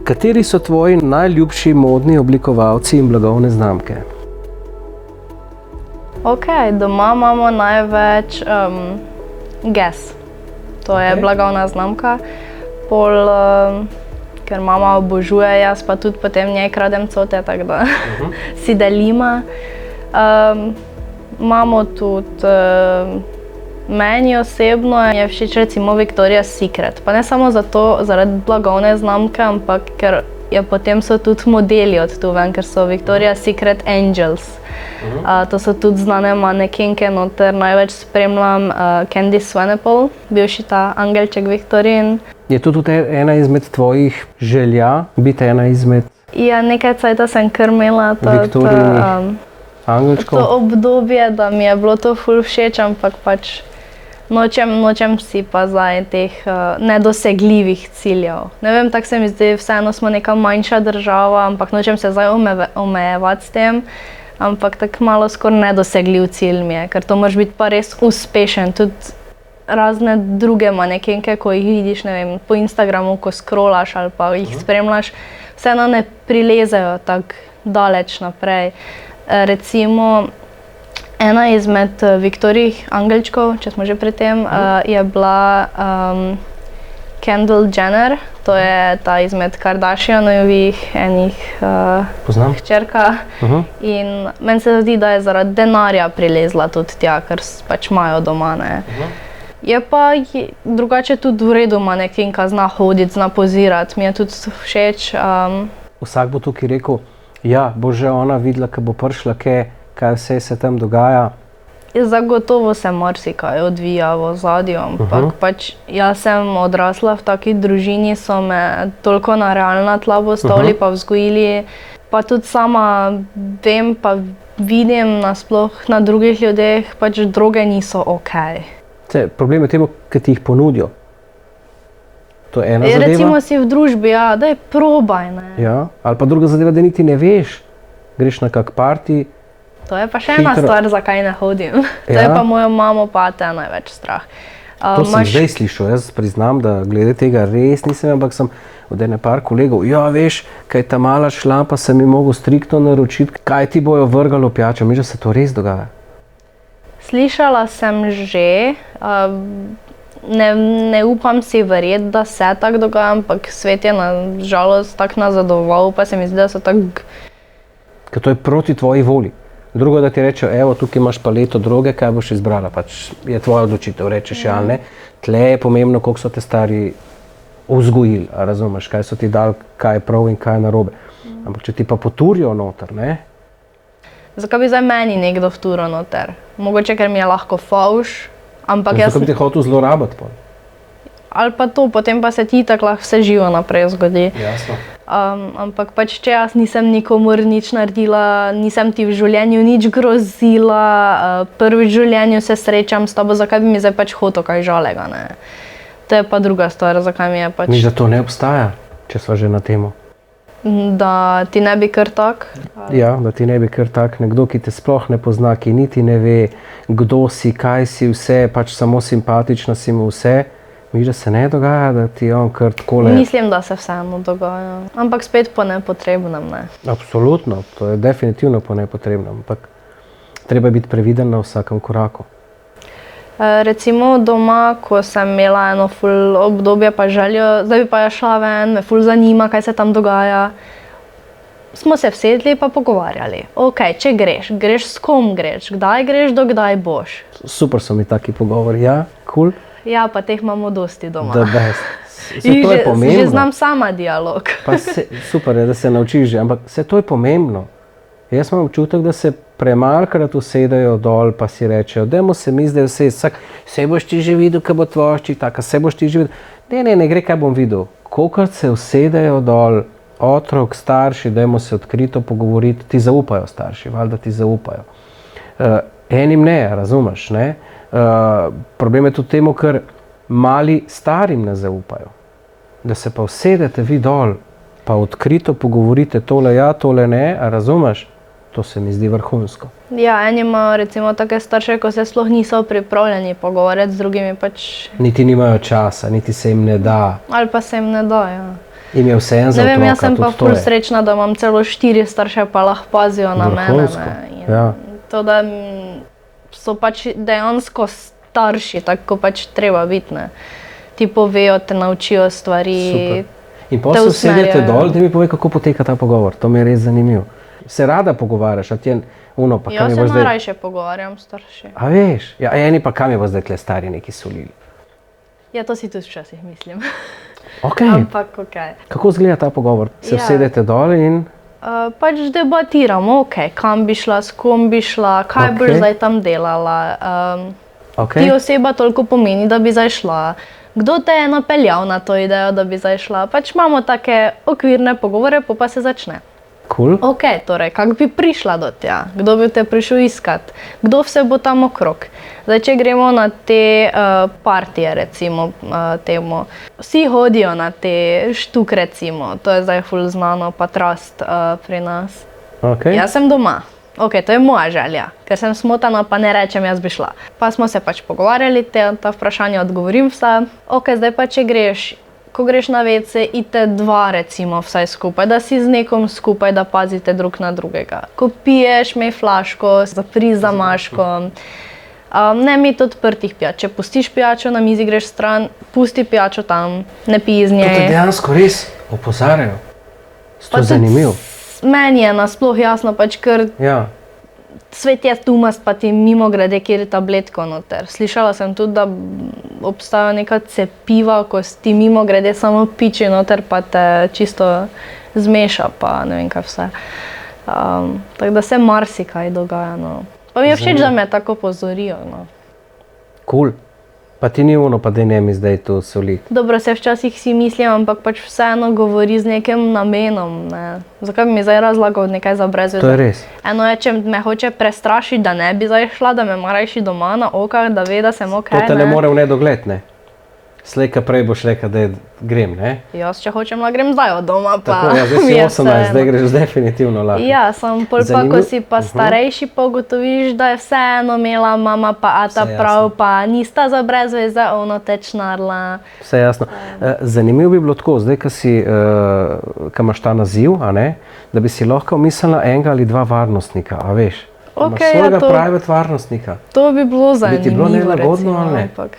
Kateri so tvoji najljubši modni oblikovalci in blagovne znamke? Doma imamo največ Guess. To je blagovna znamka. Ker mama obožuje, jaz pa tudi potem njej kradem cote, tako da si delima. Imamo tudi, meni osebno je všeč recimo Victoria's Secret. Pa ne samo zaradi blagovne znamke, ampak ker potem so tudi modeli od tu ven, ker so Victoria's Secret Angels. To so tudi znane manekenke, noter največ spremljam Candice Swanepoel, bivši ta angelček Victoriin. Je to tudi ena izmed tvojih želja, biti ena izmed Ja, nekaj cajta sem kar imela Victoriinih angelčkov? to obdobje, da mi je bilo to ful všeč, ampak pač nočem si pa zdaj teh nedosegljivih ciljev. Ne vem, tako se mi zdi, vseeno smo neka manjša država, ampak nočem se zdaj omejevati s tem, ampak tako malo skoraj nedosegljiv cilj mi je, ker to moraš biti pa res uspešen. Tudi razne druge manekenke, ko jih vidiš, ne vem, po Instagramu, ko scrollaš ali pa jih spremljaš, vseeno ne prilezejo tako daleč naprej. Recimo, ena izmed Victoriinih angelčkov, če smo že pri tem, je bila Kendall Jenner. To je ta izmed Kardashianovih hčerka. In meni se zdi, da je zaradi denarja prilezla tudi tja, ker pač imajo doma, ne. Je pa drugače tudi v redu manekenka, zna hoditi, zna pozirati, mi je tudi všeč. Vsak bo tukaj rekel, ja, bo že ona videla, ko bo prišla, kaj vse se tam dogaja. Zagotovo se marsikaj odvija v ozadju, ampak pač jaz sem odrasla v taki družini, so me toliko na realna tla postavili pa vzgojili, pa tudi sama vem pa vidim nasploh na drugih ljudeh, pač droge niso okej. Problem je v tem, ki ti jih ponudijo. To je ena zadeva. Recimo si v družbi, ja, daj probaj, ne. Ja, ali pa druga zadeva, da niti ne veš, greš na kak party. To je pa še ena stvar, zakaj ne hodim. To je pa mojo mamo pa te največ strah. To sem zdaj slišal, jaz priznam, da glede tega res nisem, ampak sem od ene par kolegov, ja, veš, kaj ta mala šla, pa sem ji mogel striktno naročiti, kaj ti bojo vrgalo pijačo. Misliš, da se to res dogaja? Slišala sem že, ne upam si verjeti, da se tako dogaja, ampak svet je na žalost tako nazadoval, pa se mi zdi, da so tako... Ker to je proti tvoji volji. Drugo, da ti rečejo, evo, tukaj imaš paleto droge, kaj boš izbrala, pač je tvoja odločitev, rečeš ja ali ne. Tle je pomembno, koliko so te stari vzgojili, razumeš, kaj so ti dali, kaj je prav in kaj je narobe. Ampak če ti pa poturijo noter, ne? Zakaj bi zdaj meni nekdo vturil noter? Mogoče, ker mi je lahko fovš, ampak jaz... Zakaj bi te hotel zlorabiti pol? Ali pa to, potem pa se ti tako lahko vse živo naprej zgodi. Jasno. Ampak pač, če jaz nisem nikomur nič naredila, nisem ti v življenju nič grozila, prvič v življenju se srečam s tabo, zakaj bi mi zdaj pač hotel kaj žalega, ne? To je pa druga stvar, zakaj mi je pač... Misliš, da to ne obstaja, če sva že na temo? Da ti ne bi kar tak? Ja, da ti ne bi kar tak. Nekdo, ki te sploh ne pozna, ki niti ne ve, kdo si, kaj si vse, pač samo simpatična si mu vse. Misliš, da se ne dogaja, da ti on kar takole... Mislim, da se vseeno dogaja, ampak spet po nepotrebnem, ne. Absolutno, to je definitivno po nepotrebnem, ampak treba biti previden na vsakem koraku. Recimo doma, ko sem imela eno ful obdobje pa željo, zdaj bi pa šla ven, me ful zanima, kaj se tam dogaja. Smo se vsedli pa pogovarjali. Če greš s kom greš, kdaj greš, do kdaj boš. Super so mi taki pogovori, ja, cool. Ja, pa teh imamo dosti doma. The best. To je pomembno. Že znam sama dialog. Super je, da se naučiš že, ampak vse to je pomembno. Jaz imam občutek, da se premalkrat usedejo dol pa si rečejo, dajmo se mi zdaj vse, se boš ti že videl, kaj bo tvoja hčerka, se boš ti že videl. Ne gre, kaj bom videl. Kolikrat se usedejo dol, otrok, starši, dajmo se odkrito pogovoriti, ti zaupajo starši, valjda ti zaupajo. Enim ne, razumeš, ne? Problem je tudi temu, ker mali starim ne zaupajo. Da se pa usedete vi dol, pa odkrito pogovorite tole ja, tole ne, razumeš? To se mi zdi vrhunsko. Ja, eni imajo recimo take starše, ko se sploh niso pripravljeni pogovarjati z drugimi pač... Niti nimajo časa, niti se jim ne da. Ali pa se jim ne da, ja. In je vseeno za Ne vem, otroka, jaz sem pa tudi to ful je. srečna, da imam celo 4 starše, pa lahko pazijo na mene. Vrhunsko, Ne. In ja. to, da so pač dejansko starši, tako pač treba biti. Ne. Ti povejo, te naučijo stvari. Super. In te potem se usedete usmerjajo. dol, da mi povej, kako poteka ta pogovor. To mi je res zanimivo. Se rada pogovarjaš, a ti je uno, pa kam Jaz je se bo zdaj... najrajše pogovarjam s starši. A veš, ja, eni pa kam je bo zdaj tle stari neki solili. Ja, to si tudi včasih mislim. Ok, Ampak okej. kako izgleda ta pogovor? Se Ja. usedete dol in... Pač debatiramo, kam bi šla, s kom bi šla, kaj boš Okej. zdaj tam delala. Ok, Ti oseba toliko pomeni, da bi zdaj šla. Kdo te je napeljal na to idejo, da bi zdaj šla? Pač imamo take okvirne pogovore, pa se začne. cool. Ok, torej, kako bi prišla do tja? Kdo bi te prišel iskat? Kdo vse bo tam okrog? Zdaj, če gremo na te partije, recimo, temu. Vsi hodijo na te štuk, recimo, to je zdaj ful znano, pa trust pri nas. Okay. Jaz sem doma. Ok, to je moja želja, ker sem smotana, pa ne rečem, jaz bi šla. Pa smo se pač pogovarjali, ta vprašanja odgovorim vsa. Ok, zdaj pa če greš, ko greš na WC, idite dva recimo vsaj skupaj, da si z nekom skupaj, da pazite drug na drugega. Ko piješ, imej flaško, zapri zamaško. Ne imeti odprtih pijač. Če pustiš pijačo na mizi, greš stran, pusti pijačo tam, ne pij iz To te nje. dejansko res opozarjajo. To Pa je tudi zanimivo. Meni je nasploh jasno, pač ker Ja. svet je tumast, pa ti mimo grede, kjer je tabletko noter. Slišala sem tudi, da obstajajo neka cepiva, ko ti mimo grede samo piči noter, pa te čisto zmeša, pa ne vem kaj vse. Tako da se marsikaj dogaja. No. Pa mi je všeč, da me tako pozorijo. No. Cool. Pa ti ni ono, pa da ne mi zdaj to soliti. Dobro, se včasih si mislim, ampak pač vseeno govori z nekim namenom. Ne. Zakaj bi mi zdaj razlagal nekaj za brezveze? To je res. Eno je, če me hoče prestrašiti, da ne bi zdaj šla, da me ima rajši doma na okah, da ve, da sem ok. To te ne more v nedogled, ne? Slejka prej boš rekel, da grem, ne? Jaz, če hočem, lahko grem zdaj od doma. Pa Tako, ja, zdaj mi si je 18, vseeno. zdaj greš definitivno lahko. Ja, sem pol pa, Zanimiv- ko si pa starejši, pa ugotoviš, da je vseeno imela mama pa ata Vse prav, jasno. pa nista za brezveze, ono tečnarla. Vse jasno. Zanimivo bi bilo tako, zdaj, ko imaš ta naziv, a ne, da bi si lahko mislila enega ali dva varnostnika, a veš? Imaš Okej, ja, svojega to- private varnostnika. To bi bilo zanimivo. ti bilo nelagodno recimo, ali ne? ampak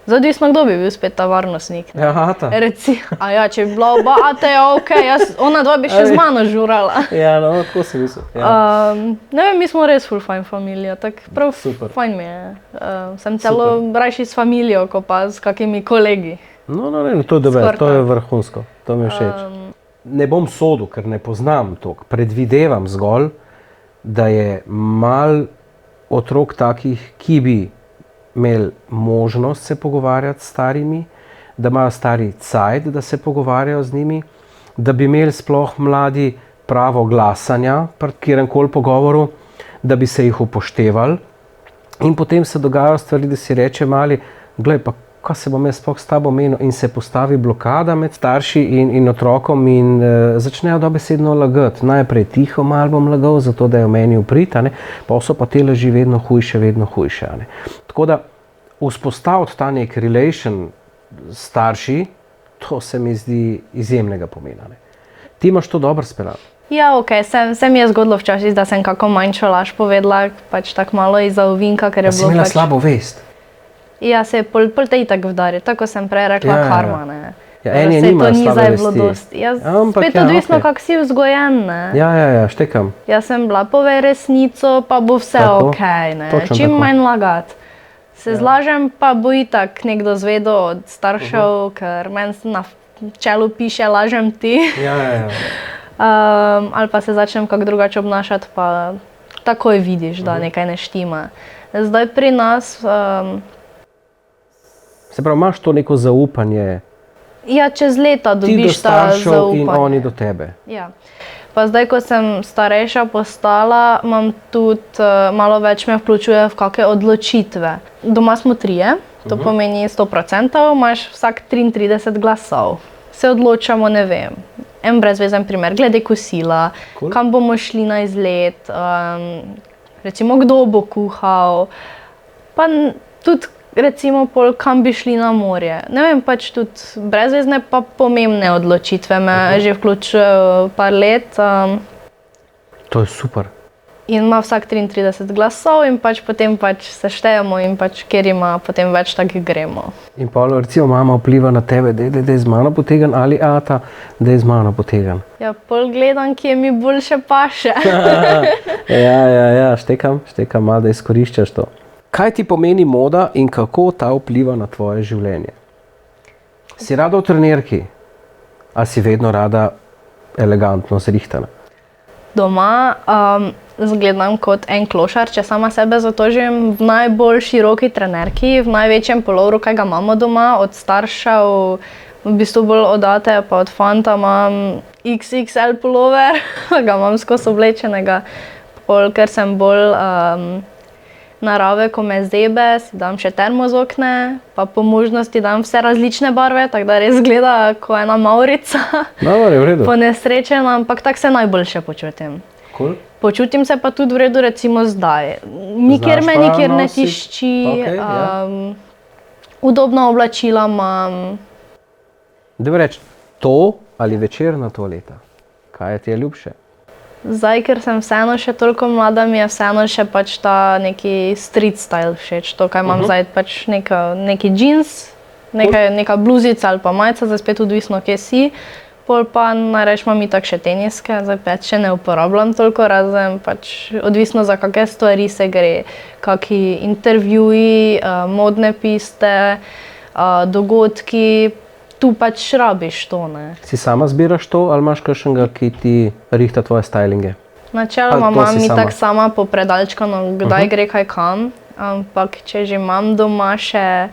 zdaj odvisno, kdo bi bil spet ta varnostnik. Ne? Ja, ata. A ja, če bi bila oba ata, je ok, ona dva bi še z mano žurala. Ja, no, tako si mislil. Ja. Ne vem, mi smo res full fajn familija, tako prav Super. fajn mi je. Sem celo rajši s familijo, kot pa s kakimi kolegi. No, to je dobro, Skoraj to je tako. vrhunsko, to mi je všeč. Ne bom sodil, ker ne poznam to. Predvidevam zgolj, da je mal otrok takih, ki bi imeli možnost se pogovarjati s starimi, da imajo stari cajt, da se pogovarjajo z njimi, da bi imeli sploh mladi pravo glasanja pri kjerkoli pogovoru, da bi se jih upoštevali. In potem se dogajajo stvari, da si reče mali, glej, pa kaj se bom jaz sploh s tabo menil, in se postavi blokada med starši in otrokom in začnejo dobesedno lagati. Najprej tiho malo bom lagal, zato da je v meni uprit, a ne, pa so pa te laži vedno hujše. A ne. Tako da vzpostaviti ta nek relation s starši, to se mi zdi izjemnega pomena. Ne. Ti imaš to dobro speljano. Ja, ok, se mi je zgodilo včasih, da sem kako manjšo laž povedala, pač tako malo izza ovinka, ker je Da si bilo imela pač... slabo vest. Ja, se je pol te itak vdari, tako sem prej rekla, Ja, ja. karma, ne. Ja, eni Saj nimajo to ni slabe zdaj bilo vesti. dosti. Jaz, Ampak spet ja, odvisno, okej. kako si vzgojen, ne. Ja, štekam. Jaz sem bila, povej resnico, pa bo vse Tako, ok, ne. točno Čim tako. manj lagati. Se zlažem, pa bo itak nekdo zvedel od staršev, ker meni na čelu piše, lažem ti. Ja. Ali pa se začnem kako drugače obnašati, pa takoj vidiš, da nekaj ne štima. Zdaj pri nas, Se pravi, imaš to neko zaupanje, ja, čez leta ti do dobiš ta staršev in zaupanje. oni do tebe. Ja. Pa zdaj, ko sem starejša postala, imam tudi malo več me vključuje v kakšne odločitve. Doma smo trije, to pomeni 100%, imaš vsak 33 glasov. Se odločamo, ne vem, en brezvezen primer, glede kosila, Cool. kam bomo šli na izlet, recimo kdo bo kuhal, pa tudi recimo pol, kam bi šli na morje. Ne vem, pač tudi brezvezne pa pomembne odločitve me že vključujejo par let. To je super. In ima vsak 33 glasov in pač potem pač seštejemo in pač kjer ima potem več, tako gremo. In pa recimo mama vpliva na tebe, da je z mano potegan ali ata, da je z mano potegan. Ja, pol gledam, kje mi boljše paše. Ja, štekam malo, da izkoriščaš to. Kaj ti pomeni moda in kako ta vpliva na tvoje življenje? Si rada v trenirki? Ali si vedno rada elegantno zrihtana? Doma zgledam kot en klošar, če sama sebe zatožim v najbolj široki trenerki, v največjem pulovru, kaj ga imamo doma, od staršev, v bistvu bolj od ate, pa od fanta imam XXL pulover, ga imam skozi oblečenega, ker sem bolj narave, ko me zebe, si dam še termozokne, pa po možnosti dam vse različne barve, tako da res gleda kot ena Maurica. Dobro, je v redu. Ponesrečena, ampak tako se najboljše počutim. Cool. Počutim se pa tudi v redu, recimo zdaj. Nikjer me nikjer ne tišči, udobna oblačila imam. Daj mi reči, to ali večerna toaleta? Kaj ti je ljubše? Zdaj, ker sem vseeno še toliko mlada, mi je vseeno še pač ta neki street style všeč. To, kaj imam zdaj, pač neki jeans, neka bluzica ali pa majica, zdaj spet odvisno, kje si. Pol pa najraje imam itak še teniske, zdaj pač še ne uporabljam toliko, razen pač odvisno za kakšne stvari se gre. Kaki intervjuji, modne piste, dogodki. Tu pač rabiš to, ne. Si sama zbiraš to ali imaš kakšnega, ki ti rihta tvoje stylinge? Načeloma imam itak sama popredalčkano, kdaj gre kaj kam, ampak če že imam doma še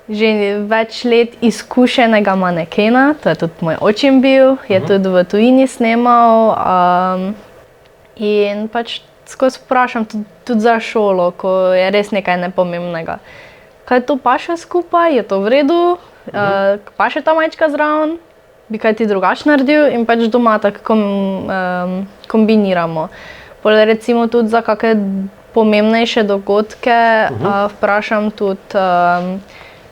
več let izkušenega manekena, to je tudi moj očim bil, je tudi v tujini snemal in pač skozi vprašam tudi za šolo, ko je res nekaj nepomembnega. Kaj to paše skupaj, je to v redu? Paše ta majčka zraven, bi kaj ti drugače naredil in pač doma tako kombiniramo. Pol recimo tudi za kakšne pomembnejše dogodke vprašam tudi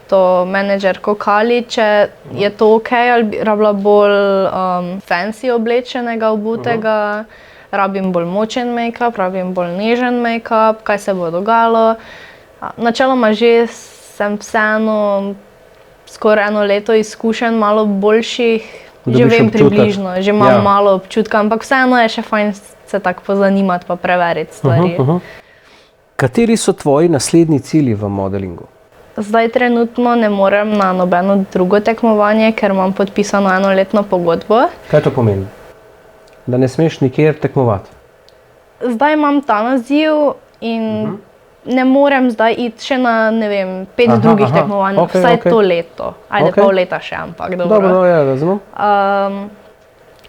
to menedžerko Kali, če je to okej ali bi rabila bolj fancy oblečenega, obutega, rabim bolj močen make-up, rabim bolj nežen make-up, kaj se bo dogajalo. Načeloma že sem vseeno skoraj 1 leto izkušenj, malo boljših, že vem približno, že imam malo občutka, ampak vseeno je še fajn se tako pozanimati pa preveriti stvari. Kateri so tvoji naslednji cilji v modelingu? Zdaj trenutno ne morem na nobeno drugo tekmovanje, ker imam podpisano 1-letno pogodbo. Kaj to pomeni? Da ne smeš nikjer tekmovati? Zdaj imam ta naziv in ne morem zdaj iti še na, ne vem, 5 drugih tekmovanj, vsaj to leto. Ajde, pol leta še, ampak dobro. Dobro, ja, razumem.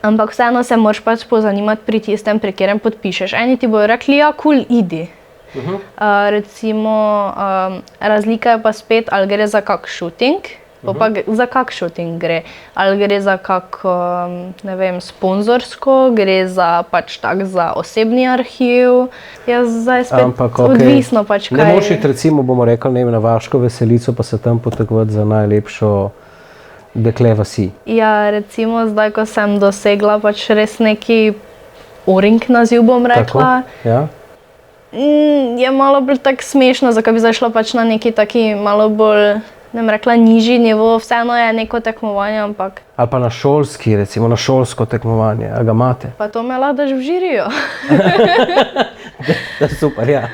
Ampak vseeno se moraš pač pozanimati pri tistem, pri katerem podpišeš. Eni ti bojo rekli, ja, cool, idi. Recimo, razlika je pa spet, ali gre za kak shooting, pa za kak shooting gre. Ali gre za kak, ne vem, sponzorsko, gre za pač tak za osebni arhiv. Jaz zdaj spet odvisno pač kaj. Ne moš iti recimo, bomo rekli, ne vem, na vaško veselico, pa se tam potegovati za najlepšo dekle vasi. Ja, recimo zdaj, ko sem dosegla pač res neki O-ring naziv, bom rekla. Tako, ja. Je malo bolj tako smešno, zakaj bi zdaj šla pač na neki taki malo bolj, ne bom rekla, nižji nivo, vseeno je neko tekmovanje, ampak... Ali pa na šolski, recimo na šolsko tekmovanje, a ga imate? Pa to me lahko daš v žirijo. Super, ja.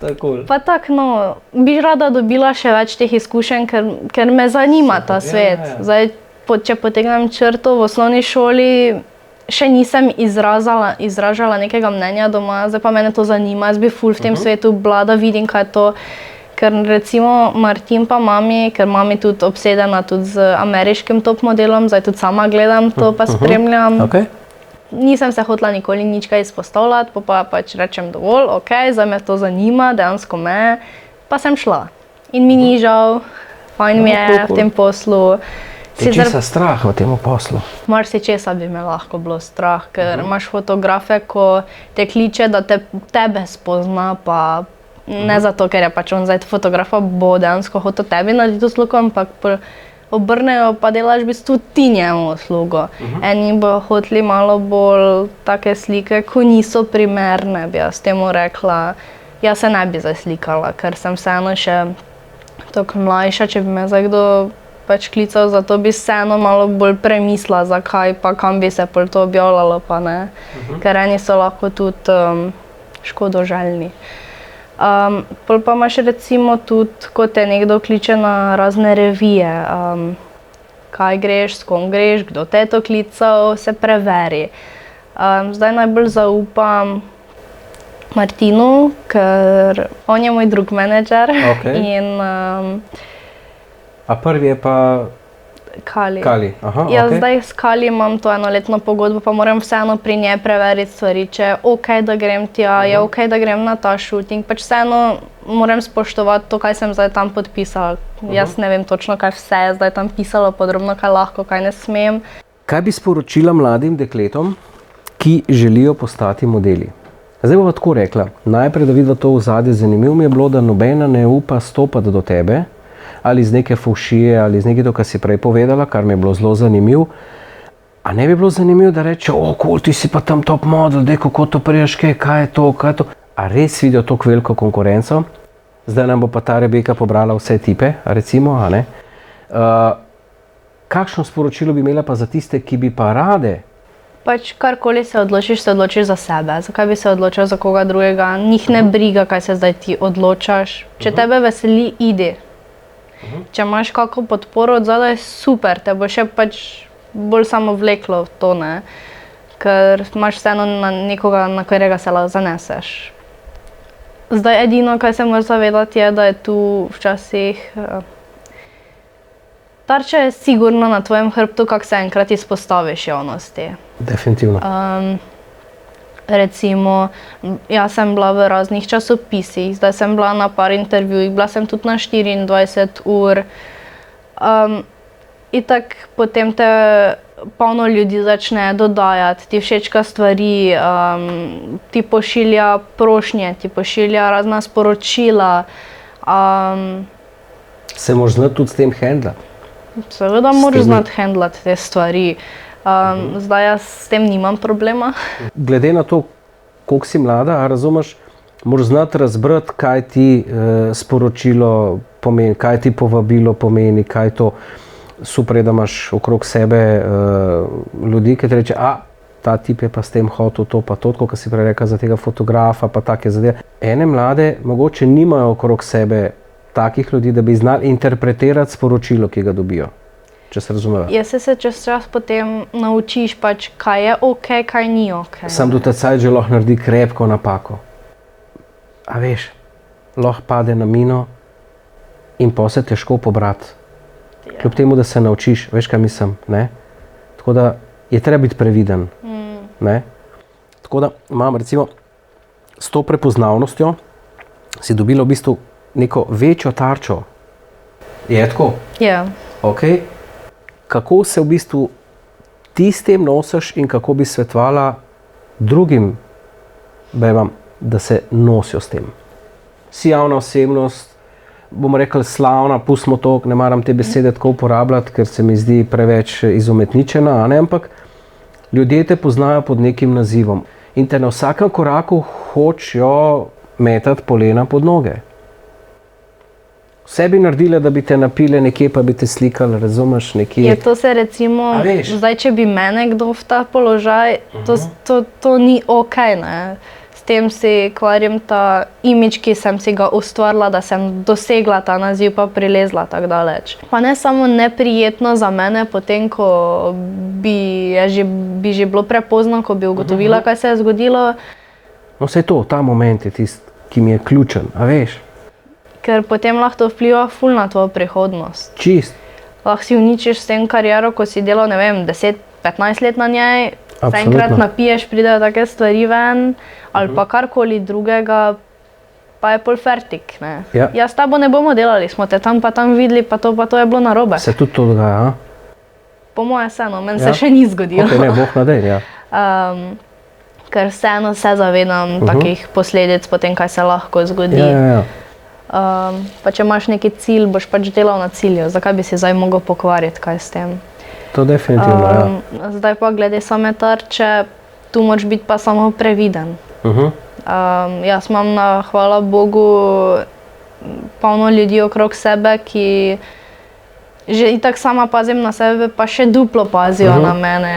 To je cool. Pa tako, no, bi rada dobila še več teh izkušenj, ker me zanima ta svet. Zdaj, če potegnem črto v osnovni šoli, še nisem izražala nekega mnenja doma, zdaj pa mene to zanima, jaz bi ful v tem svetu bila, da vidim, kaj je to. Ker recimo Martin pa mami, ker mami tudi obsedena tudi z ameriškim top modelom, zdaj tudi sama gledam to pa spremljam. Nisem se hotela nikoli nič kaj izpostavljati, pa pač rečem dovolj, okej, zdaj me to zanima, dejansko me, pa sem šla. In mi ni žal, fajn mi je v tem poslu. Je česa strah v tem poslu? Marsičesa bi me lahko bilo strah, ker imaš fotografe, ko te kliče, da tebe spozna, pa Ne zato, ker je pač on zdaj fotografa, bo dejansko hotel tebi narediti uslugo, ampak obrnejo pa delaš v bistvu ti njemu uslugo. Eni bo hoteli malo bolj take slike, ko niso primerne, bi jaz temu rekla. Jaz se ne bi zdaj slikala, ker sem vseeno še tako mlajša, če bi me zdaj kdo pač klical, zato bi vseeno malo bolj premislila, zakaj pa kam bi se pol to objavljalo, pa ne. Ker eni so lahko tudi škodoželjni. Pol pa imaš recimo tudi, ko te nekdo kliče na razne revije, kaj greš, s kom greš, kdo te je to klical, se preveri. Zdaj najbolj zaupam Martinu, ker on je moj drug menedžer. In a prvi je pa Kali. Aha, Jaz zdaj s Kali imam to enoletno pogodbo, pa moram vseeno pri njej preveriti stvari, če je okej, da grem tja, je okej, da grem na ta shooting, pač vseeno moram spoštovati to, kaj sem zdaj tam podpisala. Jaz ne vem točno, kaj vse je zdaj tam pisalo podrobno, kaj lahko, kaj ne smem. Kaj bi sporočila mladim dekletom, ki želijo postati modeli? Zdaj bova tako rekla, najprej, da vidva to ozadje, zanimivo mi je bilo, da nobena ne upa stopati do tebe, ali iz neke fovšije, ali iz nekaj to, kar si prej povedala, kar mi je bilo zelo zanimivo. A ne bi bilo zanimivo, da reče, ti si pa tam top model, kako to priješ, kaj je to? A res vidijo tako veliko konkurenco? Zdaj nam bo pa ta Rebeka pobrala vse tipe, recimo, a ne? Kakšno sporočilo bi imela pa za tiste, ki bi pa rade? Pač karkoli se odločiš za sebe. Zakaj bi se odločil za koga drugega? Njih ne briga, kaj se zdaj ti odločaš. Če tebe veseli, idi. Če imaš kakšno podporo od zadaj, super, te bo še pač bolj samo vleklo v to, ne? Ker imaš vseeno nekoga, na katerega se lahko zaneseš. Zdaj edino, kaj se moraš zavedati, je, da je tu včasih tarča je sigurno na tvojem hrbtu, kako se enkrat izpostaviš javnosti. Definitivno. Recimo, jaz sem bila v raznih časopisih, zdaj sem bila na par intervjujih, bila sem tudi na 24 ur. Itak potem te polno ljudi začne dodajati, ti všečka stvari, ti pošilja prošnje, ti pošilja razna sporočila. Se moraš znati tudi s tem handlati? Seveda moraš znati handlati te stvari. Zdaj jaz s tem nimam problema. Glede na to, koliko si mlada, razumeš, moraš znati razbrati, kaj ti sporočilo pomeni, kaj ti povabilo pomeni, kaj to super, da imaš okrog sebe ljudi, ki ti reče, ta tip je pa s tem hotel to pa to, kot si prej rekel za tega fotografa, pa take zadeve. Ene mlade mogoče nimajo okrog sebe takih ljudi, da bi znali interpretirati sporočilo, ki ga dobijo. Če se razumeva. Jaz se čez čas potem naučiš pač, kaj je okej, kaj ni okej. Sam do tecaj že lahko naredi krepko napako. A veš, lahko pade na mino in pa se težko pobrati. Kljub temu, da se naučiš, veš, kaj mislim, ne? Tako da je treba biti previden, ne? Tako da imam recimo s to prepoznavnostjo si dobila v bistvu neko večjo tarčo. Je tako? Ja. Ok. Kako se v bistvu ti s tem nosiš in kako bi svetovala drugim bebam, da se nosijo s tem? Si javna osebnost, bomo rekli slavna, pustimo to, ne maram te besede tako uporabljati, ker se mi zdi preveč izumetničena, ampak ljudje te poznajo pod nekim nazivom in te na vsakem koraku hočejo metati polena pod noge. Vse bi naredile, da bi te napile nekje, pa bi te slikali, razumeš, nekje. Je to se recimo, zdaj, če bi mene kdo v ta položaj, to ni okej, ne. S tem si kvarim ta imidž, ki sem si ga ustvarila, da sem dosegla ta naziv pa prilezla tako daleč. Pa ne samo neprijetno za mene, potem ko bi že bilo prepozno, ko bi ugotovila, kaj se je zgodilo. No, saj to, ta moment je tisti, ki mi je ključen, a veš? Ker potem lahko to vpliva ful na tvojo prihodnost. Čist. Lahko si uničiš s tem kariero, ko si delal, ne vem, 10-15 let na njej, se enkrat napiješ, pridejo take stvari ven, ali pa karkoli drugega, pa je pol fertik, ne. Ja. Jaz s tabo ne bomo delali, smo te tam pa tam videli, pa to je bilo narobe. Se tudi to dogaja, Po moje se, no, meni se še ni zgodilo. Ok, ne, Bog nadej, ja. ker vseeno se zavedam takih posledic potem, kaj se lahko zgodi. Ja. Pa če imaš neki cilj, boš pač delal na cilju, zakaj bi si zdaj mogel pokvariti kaj s tem. To definitivno, ja. Zdaj pa glede same tarče, tu moraš biti pa samo previden. Jaz imam hvala Bogu polno ljudi okrog sebe, ki že itak sama pazim na sebe, pa še duplo pazijo na mene.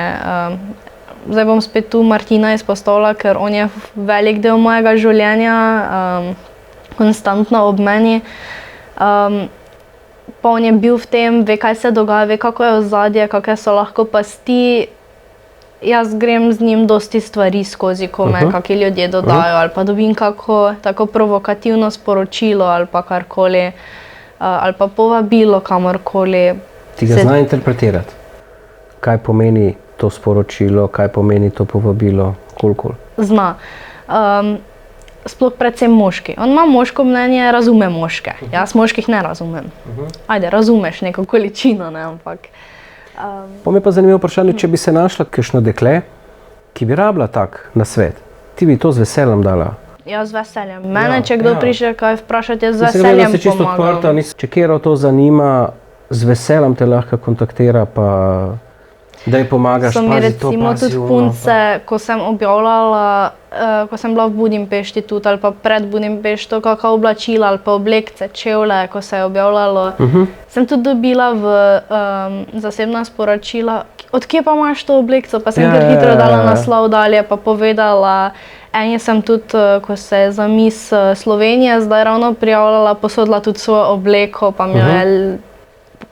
Zdaj bom spet tu Martina izpostavila, ker on je velik del mojega življenja, konstantno ob meni. Pa on je bil v tem, ve, kaj se dogaja, ve, kako je ozadje, kakšne so lahko pasti. Jaz grem z njim dosti stvari skozi, ko me kakšni ljudje dodajo, ali pa dobim kako tako provokativno sporočilo, ali pa karkoli, ali pa povabilo kamorkoli. Ti ga zna interpretirati? Kaj pomeni to sporočilo, kaj pomeni to povabilo, koliko? Zna. Sploh predvsem moški. On ima moško mnenje, razume moške. Jaz moških ne razumem. Ajde, razumeš neko količino, ne, ampak... Pa me pa zanimivo vprašanje, če bi se našla kakšno dekle, ki bi rabila tak nasvet, ti bi to z veseljem dala? Ja, z veseljem. Mene, če kdo prišel kaj vprašati, z veseljem pomagam. Si čisto odprta, če kjero to zanima, z veseljem te lahko kontaktira, pa da ji pomagaš, pazi to, pazi ono. So mi recimo tudi punce, ko sem objavljala, ko sem bila v Budimpešti tudi, ali pa pred Budimpešto, kakšna oblačila ali pa oblekce, čevlje, ko se je objavljalo, sem tudi dobila v zasebna sporočila, od kje pa imaš to oblekco, pa sem kar hitro dala naslov dalje, pa povedala. Eni sem tudi, ko se je za Miss Slovenije zdaj ravno prijavljala, posodila tudi svojo obleko, pa mi jo je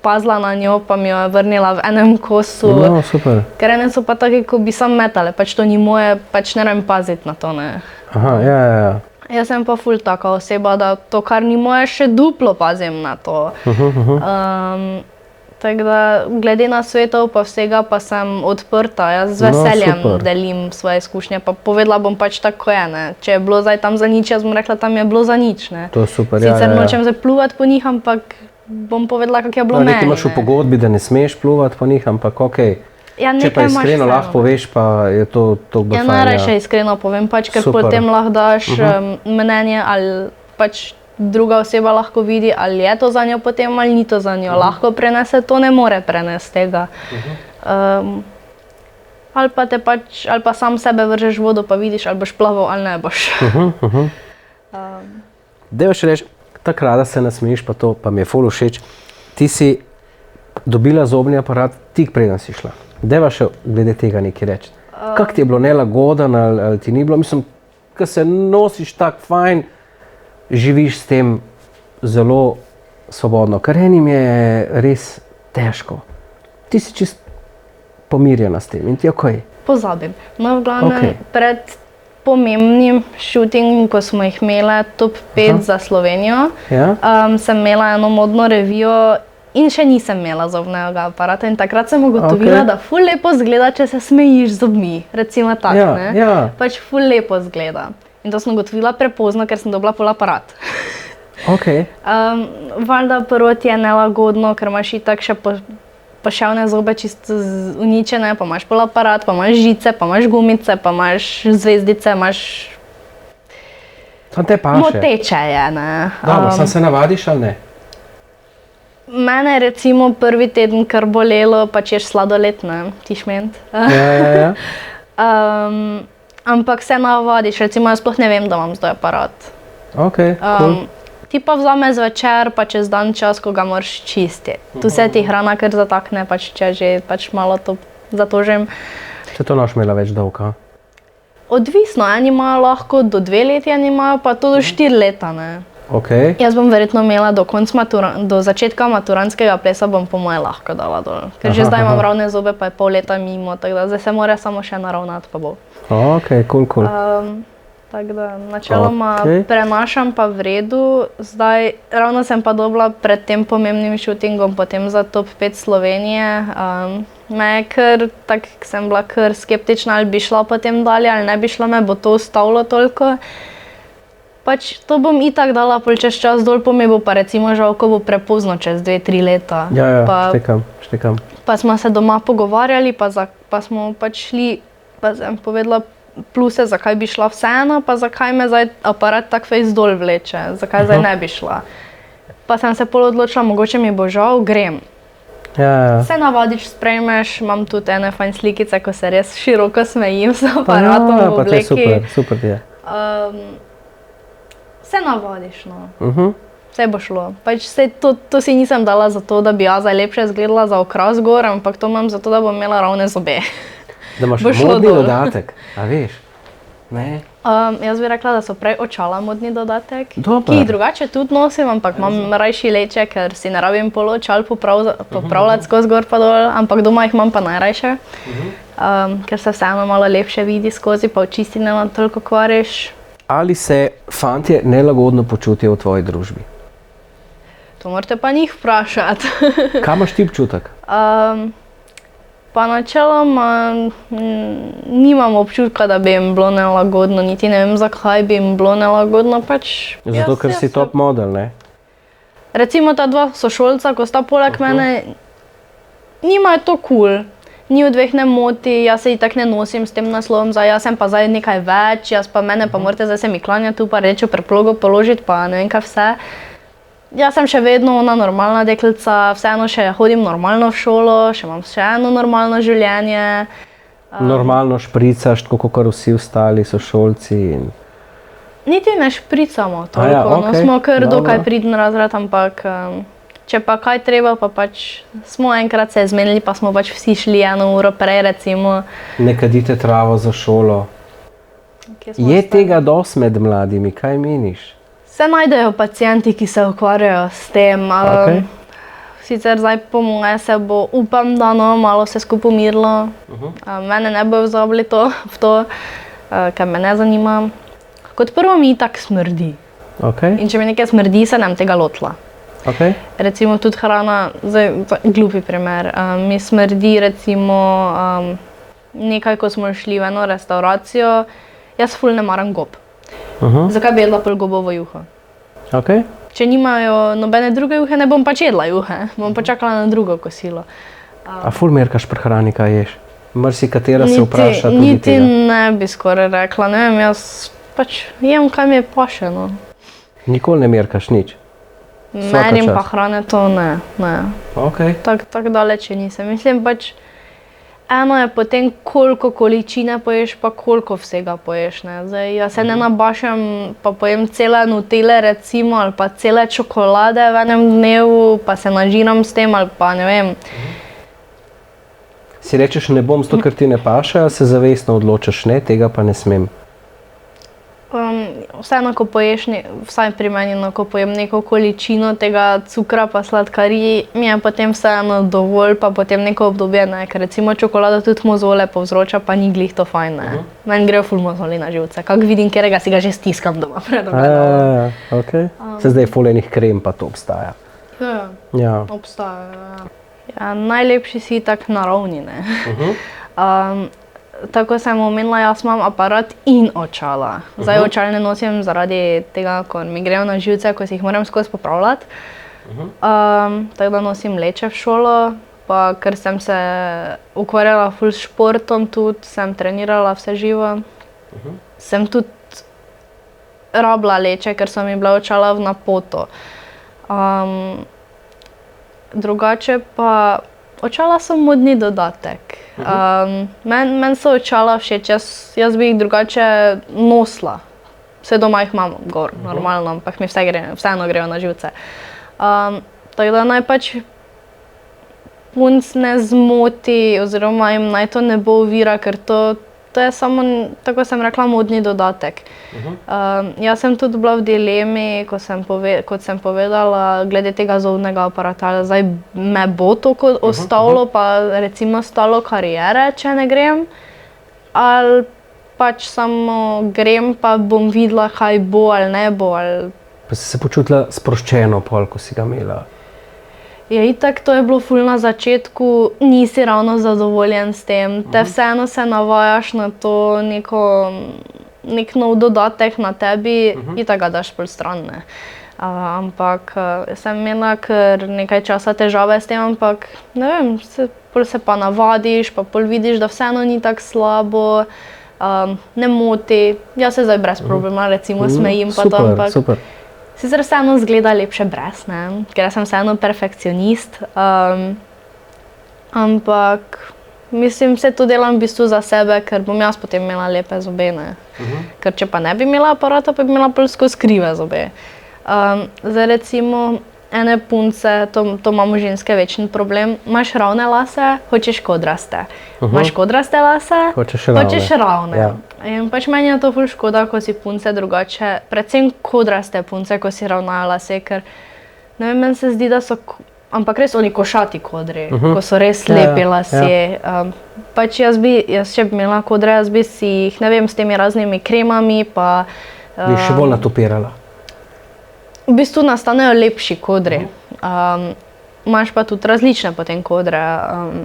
pazila na njo, pa mi jo je vrnila v enem kosu. No, super. Ker ene so pa take, ko bi sam metale, pač to ni moje, pač ne rabim paziti na to, ne. Aha, ja. Jaz sem pa ful taka oseba, da to, kar ni moje, še duplo pazim na to. Tako da, glede na svetov pa vsega, pa sem odprta. Jaz z veseljem delim svoje izkušnje, pa povedala bom pač tako je, ne. Če je bilo zdaj tam za nič, jaz bom rekla, tam je bilo za nič, ne. To je super, ja. Sicer nočem zdaj pluvati po njih, ampak bom povedala, kak je bilo meni. Nekaj imaš v pogodbi, da ne smeš pluvati po njih, ampak okej. Če pa iskreno lahko poveš, pa je to toliko fajn. Ja, najrajše iskreno povem, pač, ker potem lahko daš mnenje, ali pač druga oseba lahko vidi, ali je to za njo potem, ali ni to za njo. Lahko prenese, to ne more prenesti tega. Ali pa te pač, ali pa sam sebe vržeš v vodo, pa vidiš, ali boš plaval, ali ne boš. Dajva še reči, tako rada se nasmejiš, pa to pa mi je ful všeč. Ti si dobila zobni aparat tik preden si šla. Dajva še glede tega nekaj reči. Kako ti je bilo nelagoden ali ti ni bilo? Mislim, ko se nosiš tako fajn, živiš s tem zelo svobodno. Ker enim je res težko. Ti si čist pomirjena s tem in ti je okej. Pozabim. No, v glavnem, pred pomembnim shootingom, ko smo jih imeli top 5 za Slovenijo, sem imela eno modno revijo in še nisem imela zobnega aparata in takrat sem ugotovila, da ful lepo zgleda, če se smejiš z zobmi, recimo tako, ne? Pač ful lepo zgleda. In to sem ugotovila prepozno, ker sem dobila pol aparat. Valjda prvo ti je nelagodno, ker imaš itak še poševne zobe čisto uničene, pa imaš pol aparat, pa imaš žice, pa imaš gumice, pa imaš zvezdice, imaš... Sam te paše. Moteče je, ne. Dobro, sam se navadiš ali ne? Mene je recimo prvi teden kar bolelo, pač ješ sladoled, ne, tišment. Ja. Ampak se navadiš, recimo jaz sploh ne vem, da imam zdaj aparat. Cool. Ti pa vzame zvečer, pa čez dan čas, ko ga moraš čistiti. Tu se ti hrana kar zatakne, pač če že pač malo to zatožim. Se to noš imela več dolga? Odvisno, eni imajo lahko do 2 leti, eni imajo pa to do 4 leta, ne. Jaz bom verjetno imela do začetka maturantskega plesa bom po moje lahko dala dol. Ker že zdaj imam ravne zobe, pa je pol leta mimo, tako da zdaj se mora samo še naravnati, pa bo. Cool. Tako da načeloma prenašam pa v redu. Zdaj, ravno sem pa dobila pred tem pomembnim shootingom, potem za top 5 Slovenije. Me je kar, tako sem bila kar skeptična, ali bi šla potem dalje, ali ne bi šla, me bo to ustavilo toliko. Pač to bom itak dala pol čez čas dol, pa mi bo pa recimo žal, ko bo prepozno čez 2-3 leta. Ja, štekam. Pa smo se doma pogovarjali, pa smo pač šli, pa sem povedala pluse, zakaj bi šla vseeno, pa zakaj me zdaj aparat tak fejs dol vleče, zakaj zdaj ne bi šla. Pa sem se pol odločila, mogoče mi bo žal, grem. Ja. Se navadiš, sprejmeš, imam tudi ene fajn slikice, ko se res široko smejim s aparatom v Pa to je obleki. super ti je. Se navadiš, no. Vse bo šlo. Pač to si nisem dala zato, da bi jaz zdaj lepše izgledala za okras gor, ampak to imam zato, da bom imela ravne zobe. Da imaš Bo šlo modni dol. dodatek, a veš? Ne? Jaz bi rekla, da so prej očala modni dodatek, Dober. ki jih drugače tudi nosim, ampak imam rajši leče, ker si ne rabim pol očal popravljati skozi gor pa dol, ampak doma jih imam pa najrajše, ker se vseeno malo lepše vidi skozi, pa oči si ne toliko kvariš. Ali se fantje nelagodno počutijo v tvoji družbi? To morate pa njih vprašati. Kaj imaš ti občutek? Pa načeloma nimam občutka, da bi jim bilo nelagodno, niti ne vem, zakaj bi jim bilo nelagodno, pač... Zato, ker si top model, ne? Recimo ta dva sošolca, ko sta poleg mene, njima je to kul. Ni od dveh ne moti, jaz se itak ne nosim s tem naslovom, jaz sem pa zdaj nekaj več, jaz pa mene pa morate zdaj se mi klanjati tu pa reči preplogo položiti, pa ne vem kaj vse. Jaz sem še vedno ona normalna deklica, vseeno še hodim normalno v šolo, še imam še eno normalno življenje. Normalno špricaš, tako kot vsi ostali sošolci in... Niti ne špricamo toliko, no smo kar dokaj priden razred, ampak če pa kaj treba, pa pač smo enkrat se zmenili, pa smo pač vsi šli 1 uro prej, recimo. Ne kadite travo za šolo. Je tega dosti med mladimi, kaj meniš? Se najdejo pacienti, ki se ukvarjajo s tem. Sicer zdaj po moje se bo, upam, da malo se skupaj umirilo. Mene ne bo vzabili v to, ker me ne zanima. Kot prvo mi itak smrdi. In če mi nekaj smrdi, se nem tega lotila. Recimo tudi hrana, zdaj glupi primer, mi smrdi recimo nekaj, ko smo šli v eno restauracijo, jaz ful ne maram gob. Zakaj bi jedla pol gobovo juho? Če nimajo nobene druge juhe, ne bom pač jedla juhe, bom pa čakala na drugo kosilo. A ful merkaš pri hrani, kaj ješ? Marsikatera se vpraša tudi Niti tega. ne bi skoraj rekla, ne vem, jaz pač jem, kaj mi je paše, no. Nikoli ne merkaš nič? Merim pa hrane, to ne. Tako daleč nisem. Mislim pač, eno je potem, koliko količine poješ, pa koliko vsega poješ, ne. Zdaj, jaz se ne nabašam, pa pojem cele nutele recimo, ali pa cele čokolade v enem dnevu, pa se nažiram s tem, ali pa ne vem. Si rečeš, ne bom zato, ker ti ne paše, ali se zavestno odločaš, ne, tega pa ne smem? Vseeno, ko poješ, vsaj pri meni, ko pojem neko količino tega cukra pa sladkarij, mi je potem vseeno dovolj, pa potem neko obdobje, ne, ker recimo čokolada tudi mozole povzroča, pa ni glih to fajn, ne. Meni grejo ful mozoli na živce, kako vidim, katerega si ga že stiskam doma pred ogledalom. Se zdaj ful enih krem pa to obstaja. Ja, obstaja, ja. Najlepši si tak naravni, ne. Tako sem omenila, jaz imam aparat in očala. Zdaj očal ne nosim zaradi tega, ko mi grejo na živce, ko si jih moram skozi popravljati. Tako da nosim leče v šolo, pa ker sem se ukvarjala ful s športom tudi, sem trenirala vse živo. Sem tudi rabila leče, ker so mi bila očala v napoto. Drugače pa očala so modni dodatek. Meni so očala všeč, jaz bi jih drugače nosila. Vse doma jih imam gor, normalno, ampak mi vseeno grejo na živce. Tako da naj pač punc ne zmoti, oziroma jim naj to ne bo ovira, ker to je samo, tako sem rekla, modni dodatek. Jaz sem tudi bila v dilemi, kot sem povedala, glede tega zobnega aparata. Zdaj me bo to ostalo, pa recimo ostalo kariere, če ne grem. Ali pač samo grem, pa bom videla, kaj bo ali ne bo. Pa si se počutila sproščeno pol, ko si ga imela? Ja, itak to je bilo ful na začetku, nisi ravno zadovoljen s tem, te vseeno se navajaš na to nek nov dodatek na tebi, itak ga daš pol stran, ne. Ampak sem imela kar nekaj časa težave s tem, ampak ne vem, pol se pa navadiš, pa pol vidiš, da vseeno ni tako slabo. ne moti. Jaz se zdaj brez problema recimo smejim pa to, Super, ampak super. sicer vseeno zgleda lepše brez, ne, ker jaz sem vseeno perfekcionist, ampak mislim, vse to delam v bistvu za sebe, ker bom jaz potem imela lepe zobe, ne. Ker če pa ne bi imela aparata, pa bi imela pol skozi krive zobe. Zdaj recimo ene punce, to imamo ženske večni problem, imaš ravne lase, hočeš kodraste. Imaš kodraste lase, Hočeš ravne. Ja. In pač meni je to ful škoda, ko si punce drugače, predvsem kodraste punce, ko si ravnajo lase, ker ne vem, meni se zdi, da so, ampak res oni košati kodri, ko so res lepi lasje. Pač jaz če bi imela kodre, jaz bi si jih, ne vem, s temi raznimi kremami pa Bi še bolj natupirala. v bistvu nastanejo lepši kodri. Imaš pa tudi različne potem kodre,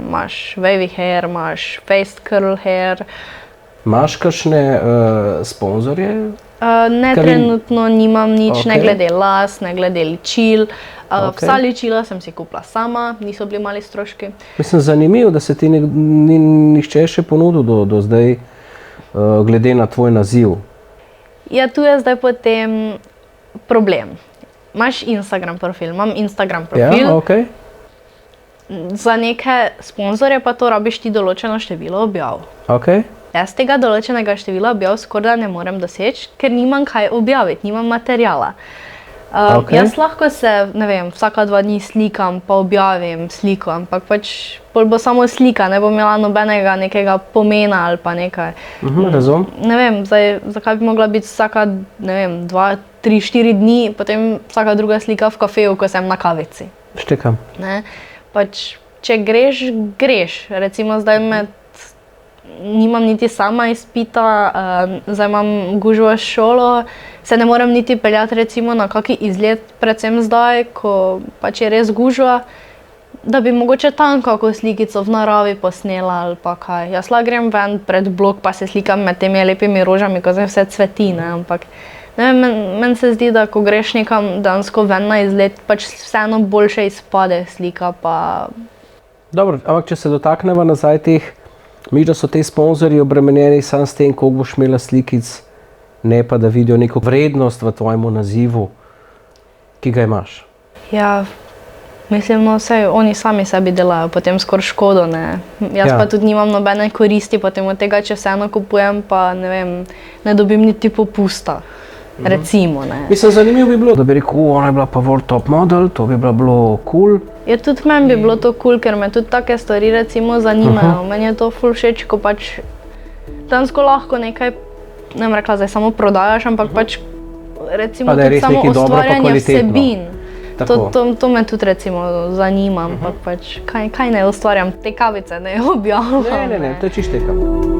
imaš wavy hair, imaš face curl hair. Imaš kakšne sponzorje? Ne, trenutno nimam nič, ne glede las, ne glede ličil. Vsa ličila sem si kupila sama, niso bili mali stroški. Mislim, zanimivo, da se ti ni nihče še ponudil do zdaj, glede na tvoj naziv. Ja, tu je zdaj potem problem. Imaš Instagram profil, imam Instagram profil. Ja, okej. Za neke sponzorje pa to rabiš ti določeno število objav. Okej. Jaz tega določenega števila objav skoraj ne morem doseči, ker nimam kaj objaviti, nimam materiala. Jaz lahko se, ne vem, vsaka 2 dni slikam, pa objavim sliko, ampak pač pol bo samo slika, ne bom imela nobenega nekega pomena ali pa nekaj. Razumem. Ne vem, zdaj, zakaj bi mogla biti vsaka, ne vem, 2, 3, 4 dni, potem vsaka druga slika v kafeju, ko sem na kavici. Štekam. Ne? Pač, če greš, greš. Recimo zdaj nimam niti sama izpita, zdaj imam gužvo s šolo, se ne morem niti peljati recimo na kaki izlet, predvsem zdaj, ko pač je res gužva, da bi mogoče tam kako slikico v naravi posnela ali pa kaj. Jaz lahko grem ven pred blok pa se slikam med temi lepimi rožami, ko zdaj vse cveti, ne, ampak ne vem, meni se zdi, da ko greš nekam dejansko ven na izlet, pač vseeno boljše izpade slika pa... Dobro, ampak če se dotakneva nazaj teh, misliš, da so te sponzorji obremenjeni samo s tem, koliko boš imela slikic, ne pa da vidijo neko vrednost v tvojemu nazivu, ki ga imaš? Ja, mislim, no, saj oni sami sebi delajo potem skoraj škodo, ne. Jaz pa tudi nimam nobene koristi potem od tega, če vseeno kupujem, pa ne vem, ne dobim niti popusta, recimo, ne. Mislim, zanimivo bi bilo, da bi rekel, ona je bila pa world top model, to bi bilo cool. Ja, tudi meni bi bilo to cool, ker me tudi take stvari recimo zanimajo. Meni je to ful všeč, ko pač dejansko lahko nekaj, ne bom rekla, zdaj samo prodajaš, ampak pač recimo tudi samo ustvarjanje vsebin. To me tudi recimo zanima, ampak pač kaj ne ustvarjam, te kavice ne objavljam. Ne, to je čisto tekam.